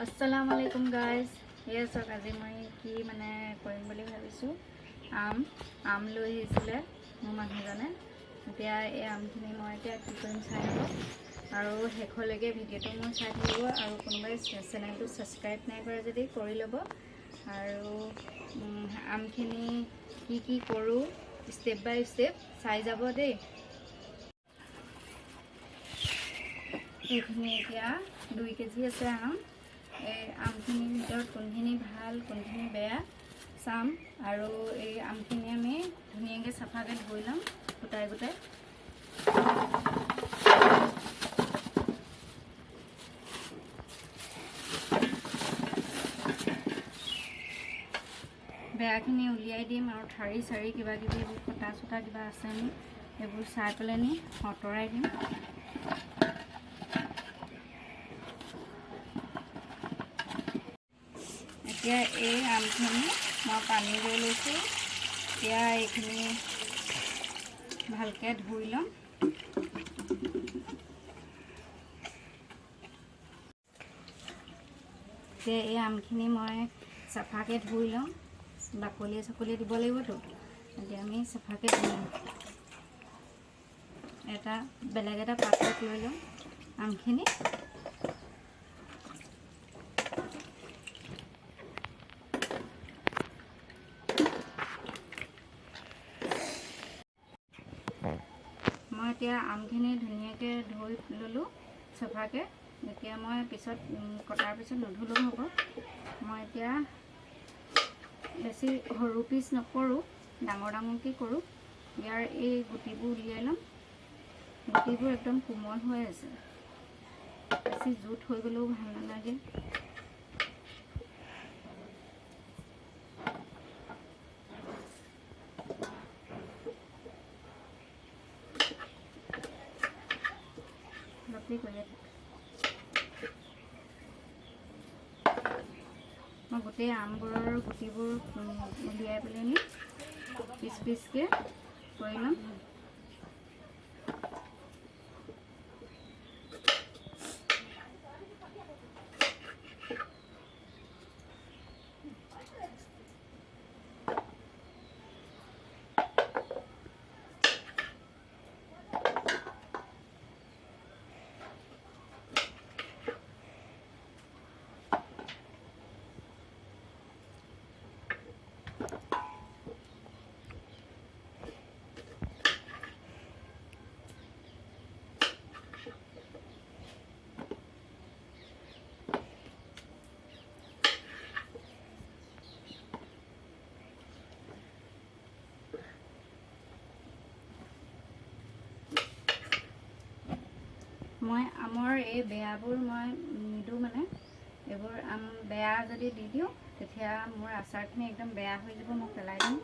আসসালামু আলাইকুম গাইজ। চাওক আজি মই কি মানে কৰিম বুলি ভাবিছোঁ। আম লৈ আহিছিলে মোৰ মানুহজনে। এতিয়া এই আমখিনি মই এতিয়া কি কৰিম চাই ল'ব আৰু শেষলৈকে ভিডিঅ'টো মোৰ চাই থাকিব আৰু কোনোবাই চেনেলটো ছাবস্ক্ৰাইব নাই কৰা যদি কৰি ল'ব আৰু আমখিনি কি কৰোঁ ষ্টেপ বাই ষ্টেপ চাই যাব দেই। এইখিনি এতিয়া 2 কেজি আছে আম। এই আমখিনিৰ ভিতৰত কোনখিনি ভাল কোনখিনি বেয়া চাম আৰু এই আমখিনি আমি ধুনীয়াকৈ চাফাকৈ ধুই ল'ম গোটাই গোটাই। বেয়াখিনি উলিয়াই দিম আৰু ঠাৰি চাৰি কিবা কিবি এইবোৰ ফটা চটা কিবা আছে নি এইবোৰ চাই পেলাই নি আঁতৰাই দিম। এতিয়া এই আমখিনি মই পানী লৈ লৈছোঁ। এতিয়া এইখিনি ভালকৈ ধুই ল'ম। এতিয়া এই আমখিনি মই চাফাকৈ ধুই লওঁ, বাকলিয়ে চাকলিয়ে দিব লাগিবতো। এতিয়া আমি চাফাকৈ ধুই লওঁ। বেলেগ এটা পাত্ৰত লৈ লওঁ আমখিনি। মই এতিয়া আমখিনি ধুনীয়াকৈ ধুই ল'লোঁ চাফাকৈ। এতিয়া মই পিছত কটাৰ পিছত নুধুলেও হ'ব। মই এতিয়া বেছি সৰু পিচ নকৰোঁ, ডাঙৰ ডাঙৰকৈ কৰোঁ। ইয়াৰ এই গুটিবোৰ উলিয়াই ল'ম। গুটিবোৰ একদম কোমল হৈ আছে, বেছি জুত হৈ গ'লেও ভাল নালাগে। মই গোটেই আমবোৰৰ গুটিবোৰ উলিয়াই পেলাই নি পিচ পিচকৈ কৰি ল'ম। মই আমৰ এই বেয়াবোৰ মই নিদিওঁ, মানে এইবোৰ আম বেয়া যদি দি দিওঁ তেতিয়া মোৰ আচাৰখিনি একদম বেয়া হৈ যাব, মই পেলাই দিম।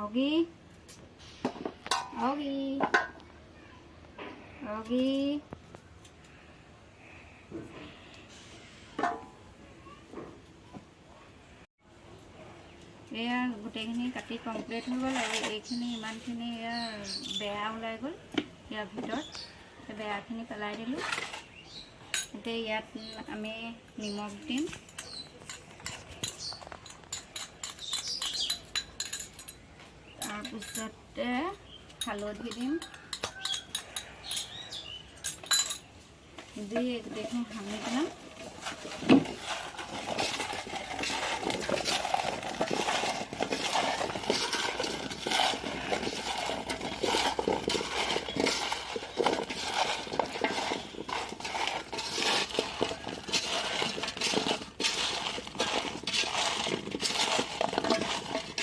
Ogi, Ogi, Ogi. এয়া গোটেইখিনি কাটি কমপ্লিট হৈ গ'ল আৰু এইখিনি ইমানখিনি এয়া বেয়া ওলাই গ'ল। ইয়াৰ ভিতৰত বেয়াখিনি পেলাই দিলোঁ। এতিয়া ইয়াত আমি নিমখ দিম। তাৰপিছতে হালধি দিম, দি গোটেইখিনি সানি পেলাম।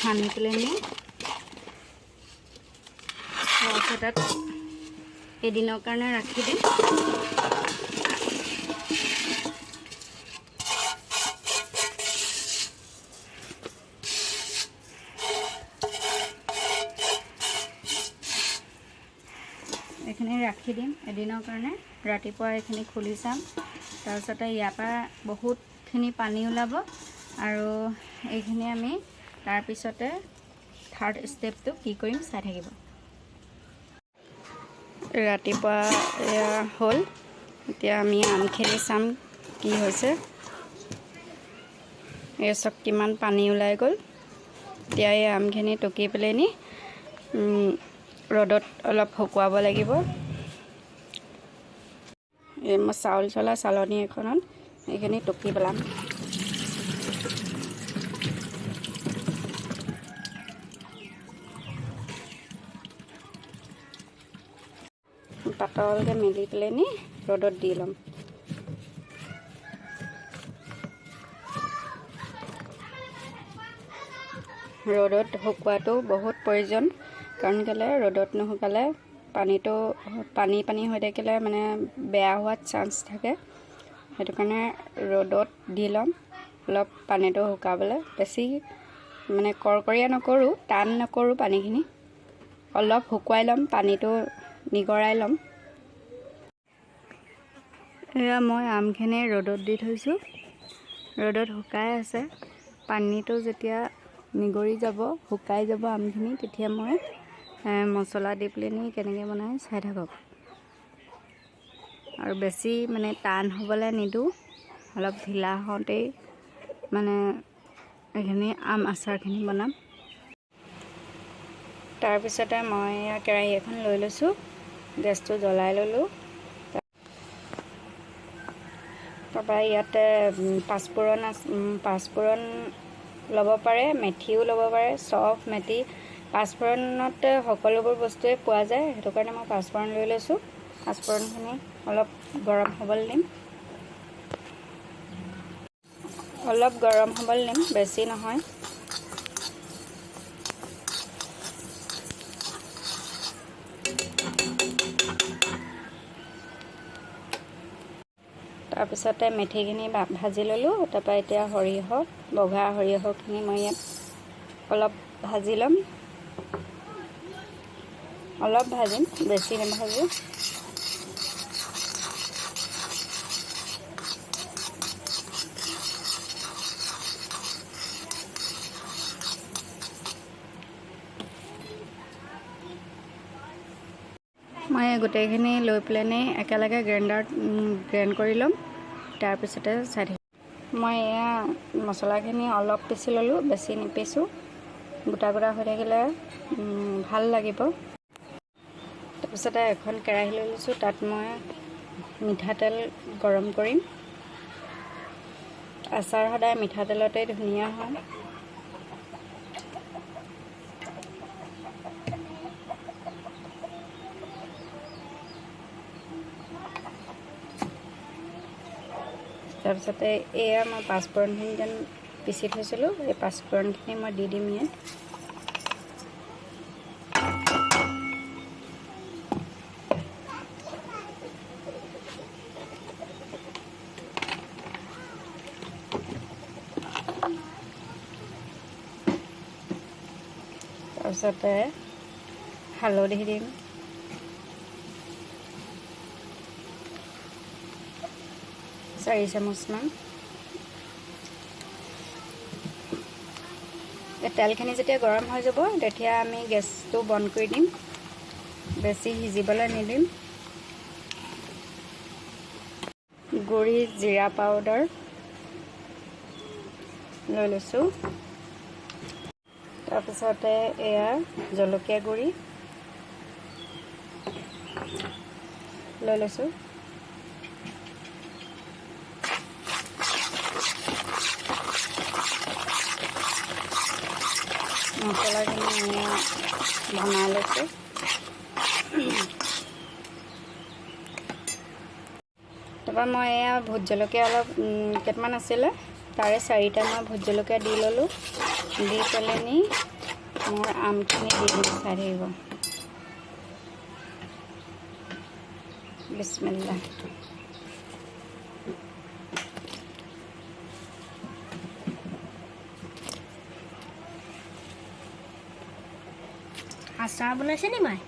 সানি পেলাই নি এটাত এদিনৰ কাৰণে ৰাখি দিম। এইখিনি ৰাখি দিম এদিনৰ কাৰণে। ৰাতিপুৱা এইখিনি খুলি চাম, তাৰপিছতে ইয়াৰ পৰা বহুতখিনি পানী ওলাব আৰু এইখিনি আমি তাৰপিছতে থাৰ্ড ষ্টেপটো কি কৰিম চাই থাকিব। ৰাতিপুৱা এয়া হ'ল, এতিয়া আমি আমখিনি চাম কি হৈছে। এই চব কিমান পানী ওলাই গ'ল। এতিয়া এই আমখিনি টুকি পেলাই নি ৰ'দত অলপ শুকুৱাব লাগিব। এই মই চাউল চলা চালনী এখনত এইখিনি টুকি পেলাম। পাতলকৈ মেলি পেলাই নি ৰ'দত দি ল'ম। ৰ'দত শুকুৱাটো বহুত প্ৰয়োজন, কাৰণ কেলৈ ৰ'দত নুশুকালে পানী হৈ থাকিলে মানে বেয়া হোৱাত চান্স থাকে। সেইটো কাৰণে ৰ'দত দি ল'ম অলপ পানীটো শুকাবলৈ। বেছি মানে কৰকৰীয়া নকৰোঁ, টান নকৰোঁ, পানীখিনি অলপ শুকুৱাই ল'ম, পানীটো নিগৰাই ল'ম। এয়া মই আমখিনি ৰ'দত দি থৈছোঁ, ৰ'দত শুকাই আছে। পানীটো যেতিয়া নিগৰি যাব, শুকাই যাব আমখিনি, তেতিয়া মই মছলা দি পেলাই নি কেনেকৈ বনাই চাই থাকক। আৰু বেছি মানে টান হ'বলৈ নিদিওঁ, অলপ ঢিলা হওঁতেই মানে এইখিনি আম আচাৰখিনি বনাম। তাৰপিছতে মই কেৰাহী এখন লৈ লৈছোঁ, গেছটো জ্বলাই ল'লোঁ। তাৰপৰা ইয়াতে পাঁচফোৰণ ল'ব পাৰে, মেথিও ল'ব পাৰে, চফ, মেথি। পাঁচফোৰণত সকলোবোৰ বস্তুৱে পোৱা যায়, সেইটো কাৰণে মই পাঁচফোৰণ লৈ লৈছোঁ। পাঁচফোৰণখিনি অলপ গৰম হ'বলৈ দিম, বেছি নহয়। তাৰপিছতে মেথিখিনি ভাজি ল'লোঁ। তাৰপৰা এতিয়া বগা সৰিয়হখিনি মই ইয়াত অলপ ভাজি ল'ম। অলপ ভাজিম, বেছি নাভাজোঁ। মই গোটেইখিনি লৈ পেলাই একেলগে গ্ৰাইণ্ড কৰি ল'ম, তাৰপিছতে চাই থাকিম। মই এয়া মছলাখিনি অলপ পিচি ল'লোঁ, বেছি নিপিচোঁ। গোটা হৈ থাকিলে ভাল লাগিব। তাৰপিছতে এখন কেৰাহী লৈ লৈছোঁ, তাত মই মিঠাতেল গৰম কৰিম। আচাৰ সদায় মিঠাতেলতেই ধুনীয়া হয়। তাৰপিছতে এয়া মই পাঁচফোৰণখিনি যেন পিচি থৈছিলোঁ, এই পাঁচফোৰণখিনি মই দি দিম ইয়াত। তাৰপিছতে হালধি দিম, চাৰি চামুচমান। তেলখিনি যেতিয়া গৰম হৈ যাব, তেতিয়া আমি গেছটো বন্ধ কৰি দিম, বেছি সিজিবলৈ নিদিম। গুড়ি জিৰা পাউডাৰ লৈ লৈছোঁ। তাৰপিছতে এয়া জলকীয়া গুড়ি লৈ লৈছোঁ। মছলাখিনি বনাই লৈছোঁ। তাৰপৰা মই এয়া ভোট জলকীয়া অলপ কেইটামান আছিলে, তাৰে 4টা মই ভোট জলকীয়া দি ল'লোঁ। দি পেলাই নি মোৰ আমখিনি দি দিম, চাই থাকিব। বিস্মিল্লাহ। আচাৰ বনাইছে নি মায়ে?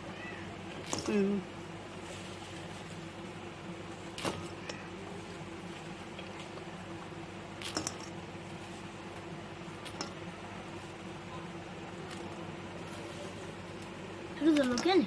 জলকীয়া নি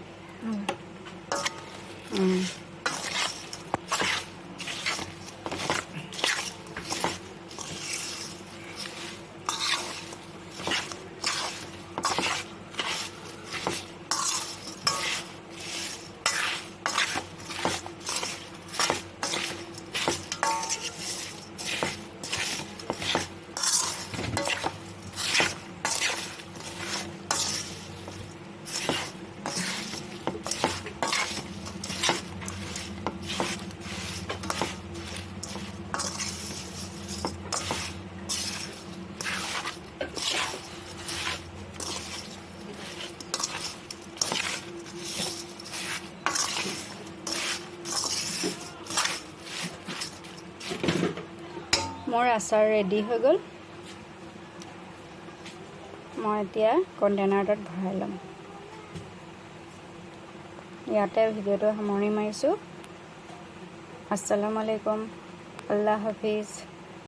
মোৰ আচাৰ ৰেডি হৈ গ'ল মই এতিয়া কণ্টেনাৰটোত ভৰাই ল'ম ইয়াতে ভিডিঅ'টো সামৰণি মাৰিছোঁ আসসালামু আলাইকুম আল্লাহ হাফিজ